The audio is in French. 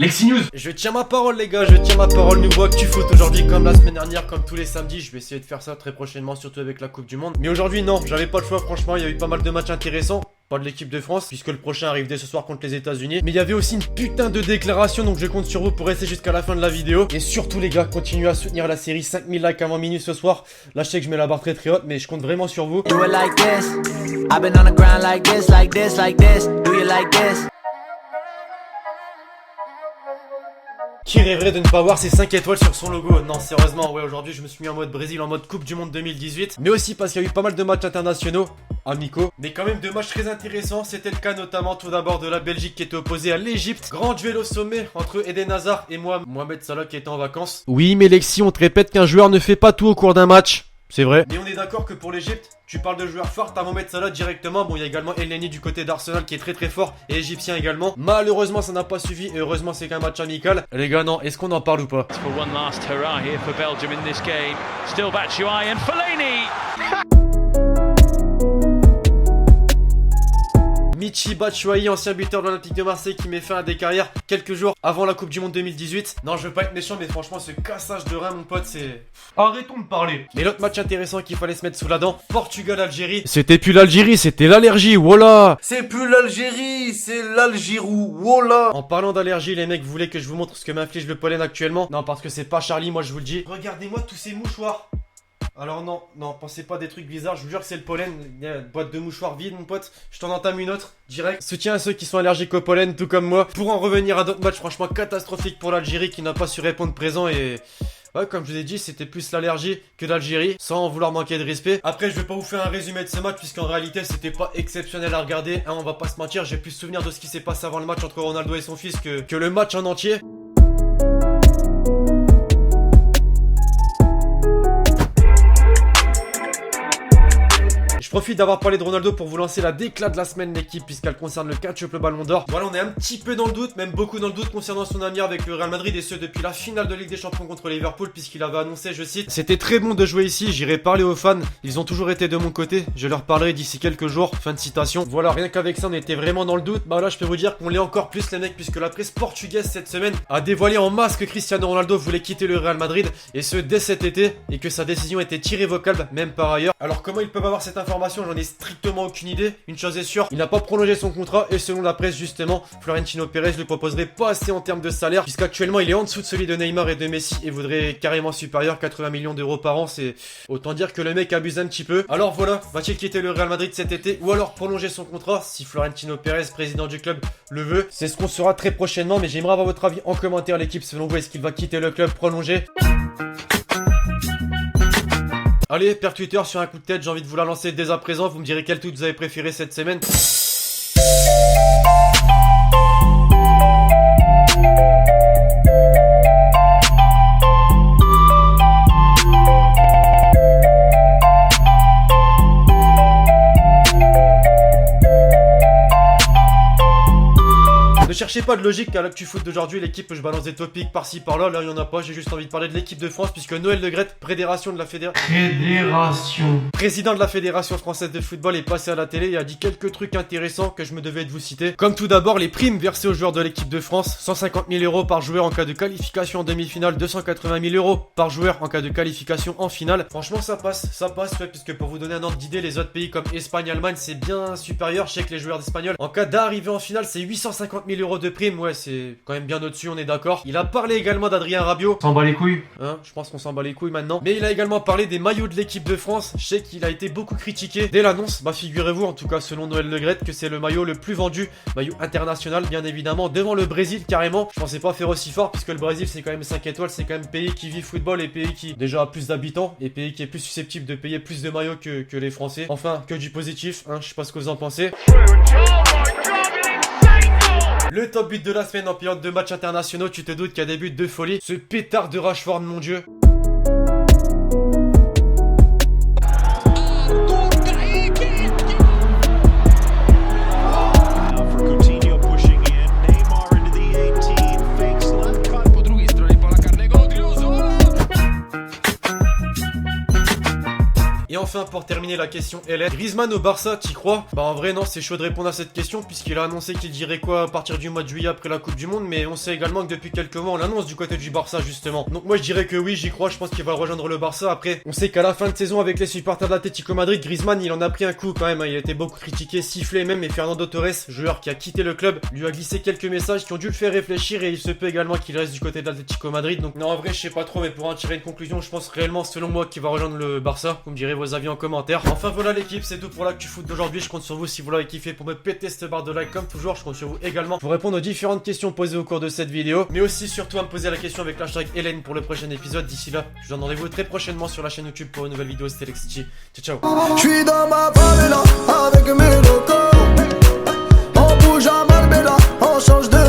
Lexi News. Je tiens ma parole les gars, je tiens ma parole. Nouveau Actu Foot aujourd'hui comme la semaine dernière, comme tous les samedis. Je vais essayer de faire ça très prochainement, surtout avec la Coupe du Monde. Mais aujourd'hui non, j'avais pas le choix franchement, il y a eu pas mal de matchs intéressants. Pas de l'équipe de France, puisque le prochain arrive dès ce soir contre les États-Unis. Mais il y avait aussi une putain de déclaration, donc je compte sur vous pour rester jusqu'à la fin de la vidéo. Et surtout les gars, continuez à soutenir la série. 5000 likes avant minuit ce soir. Là je sais que je mets la barre très très haute, mais je compte vraiment sur vous. Do it like this. I've been on the ground like this, like this, like this. Do you like this? Qui rêverait de ne pas voir ces 5 étoiles sur son logo? Non, sérieusement, ouais, aujourd'hui je me suis mis en mode Brésil, en mode Coupe du Monde 2018. Mais aussi parce qu'il y a eu pas mal de matchs internationaux, amicaux. Mais quand même de matchs très intéressants. C'était le cas notamment tout d'abord de la Belgique qui était opposée à l'Egypte. Grand duel au sommet entre Eden Hazard et moi, Mohamed Salah qui était en vacances. Oui, mais Lexi, on te répète qu'un joueur ne fait pas tout au cours d'un match. C'est vrai. Mais on est d'accord que pour l'Egypte, tu parles de joueurs forts, t'as Mohamed Salah directement. Bon, il y a également Elneny du côté d'Arsenal qui est très très fort et égyptien également. Malheureusement, ça n'a pas suffi et heureusement, c'est qu'un match amical. Les gars, non, est-ce qu'on en parle ou pas? For one last hurrah here for Belgium in this game. Still Batshuayi and Fellaini. Michy Batshuayi, ancien buteur de l'Olympique de Marseille qui met fin à des carrières quelques jours avant la Coupe du Monde 2018. Non, je veux pas être méchant, mais franchement, ce cassage de rein, mon pote, c'est... Arrêtons de parler. Mais l'autre match intéressant qu'il fallait se mettre sous la dent, Portugal-Algérie. C'était plus l'Algérie, c'était l'allergie, voilà. C'est plus l'Algérie, c'est l'Algirou, voilà. En parlant d'allergie, les mecs voulaient que je vous montre ce que m'inflige le pollen actuellement. Non, parce que c'est pas Charlie, moi je vous le dis. Regardez-moi tous ces mouchoirs. Alors non, pensez pas des trucs bizarres, je vous jure que c'est le pollen. Il y a une boîte de mouchoirs vide, mon pote. Je t'en entame une autre, direct. Soutien à ceux qui sont allergiques au pollen, tout comme moi. Pour en revenir à d'autres matchs franchement catastrophiques pour l'Algérie qui n'a pas su répondre présent et... Ouais, comme je vous ai dit, c'était plus l'allergie que l'Algérie, sans vouloir manquer de respect. Après, je vais pas vous faire un résumé de ce match, puisqu'en réalité, c'était pas exceptionnel à regarder. Hein, on va pas se mentir, j'ai plus souvenir de ce qui s'est passé avant le match entre Ronaldo et son fils que le match en entier. Je profite d'avoir parlé de Ronaldo pour vous lancer la déclat de la semaine l'équipe puisqu'elle concerne le quintuple Ballon d'Or. Voilà, on est un petit peu dans le doute, même beaucoup dans le doute concernant son avenir avec le Real Madrid et ce depuis la finale de Ligue des Champions contre Liverpool puisqu'il avait annoncé, je cite, c'était très bon de jouer ici, j'irai parler aux fans, ils ont toujours été de mon côté, je leur parlerai d'ici quelques jours, fin de citation. Voilà, rien qu'avec ça on était vraiment dans le doute. Bah là je peux vous dire qu'on l'est encore plus les mecs puisque la presse portugaise cette semaine a dévoilé en masse que Cristiano Ronaldo voulait quitter le Real Madrid et ce dès cet été et que sa décision était irrévocable même par ailleurs. Alors comment ils peuvent avoir cette information? J'en ai strictement aucune idée. Une chose est sûre, il n'a pas prolongé son contrat et selon la presse justement, Florentino Pérez lui proposerait pas assez en termes de salaire puisqu'actuellement il est en dessous de celui de Neymar et de Messi et voudrait carrément supérieur, 80 millions d'euros par an. C'est autant dire que le mec abuse un petit peu. Alors voilà, va-t-il quitter le Real Madrid cet été ou alors prolonger son contrat si Florentino Pérez, président du club, le veut? C'est ce qu'on saura très prochainement, mais j'aimerais avoir votre avis en commentaire l'équipe. Selon vous, est-ce qu'il va quitter le club, prolonger? Allez, père Twitter, sur un coup de tête, j'ai envie de vous la lancer dès à présent. Vous me direz quel tweet vous avez préféré cette semaine. Ne cherchez pas de logique à l'actu foot d'aujourd'hui, l'équipe, je balance des topics par-ci par-là, là il y en a pas, j'ai juste envie de parler de l'équipe de France puisque Noël Le Graët, président de la Fédération française de football est passé à la télé et a dit quelques trucs intéressants que je me devais de vous citer. Comme tout d'abord les primes versées aux joueurs de l'équipe de France, 150 000 € par joueur en cas de qualification en demi-finale, 280 000 € par joueur en cas de qualification en finale. Franchement ça passe ouais, puisque pour vous donner un ordre d'idée, les autres pays comme Espagne, Allemagne c'est bien supérieur, je sais que les joueurs d'Espagnol en cas d'arrivée en finale c'est 850 000 € de prime, ouais c'est quand même bien au-dessus, on est d'accord. Il a parlé également d'Adrien Rabiot. S'en bat les couilles. Hein, je pense qu'on s'en bat les couilles maintenant. Mais il a également parlé des maillots de l'équipe de France. Je sais qu'il a été beaucoup critiqué dès l'annonce. Bah figurez-vous, en tout cas selon Noël Le Graët, que c'est le maillot le plus vendu, maillot international bien évidemment, devant le Brésil carrément. Je pensais pas faire aussi fort puisque le Brésil c'est quand même 5 étoiles, c'est quand même pays qui vit football et pays qui déjà a plus d'habitants et pays qui est plus susceptible de payer plus de maillots que les Français. Enfin, que du positif, hein, je sais pas ce que vous en pensez. Le top but de la semaine en période de matchs internationaux, tu te doutes qu'il y a des buts de folie. Ce pétard de Rashford, mon dieu. Et enfin pour terminer la question Hélène, Griezmann au Barça, t'y crois? Bah en vrai non, c'est chaud de répondre à cette question puisqu'il a annoncé qu'il dirait quoi à partir du mois de juillet après la Coupe du Monde, mais on sait également que depuis quelques mois on l'annonce du côté du Barça justement. Donc moi je dirais que oui, j'y crois, je pense qu'il va rejoindre le Barça. Après, on sait qu'à la fin de saison avec les supporters de l'Atlético Madrid, Griezmann il en a pris un coup quand même, hein. Il a été beaucoup critiqué, sifflé même, et Fernando Torres, joueur qui a quitté le club, lui a glissé quelques messages qui ont dû le faire réfléchir et il se peut également qu'il reste du côté de l'Atlético Madrid. Donc non en vrai je sais pas trop, mais pour en tirer une conclusion, je pense réellement selon moi qu'il va rejoindre le Barça. Vous me direz vos avis en commentaire. Enfin voilà l'équipe, c'est tout pour l'actu foot d'aujourd'hui. Je compte sur vous si vous l'avez kiffé pour me péter cette barre de like comme toujours. Je compte sur vous également pour répondre aux différentes questions posées au cours de cette vidéo, mais aussi surtout à me poser la question avec l'hashtag Hélène pour le prochain épisode. D'ici là, je vous donne rendez-vous très prochainement sur la chaîne YouTube pour une nouvelle vidéo. C'était Lexity. Ciao ciao. J'suis dans ma favela avec mes locaux. On bouge à Marbella, on change de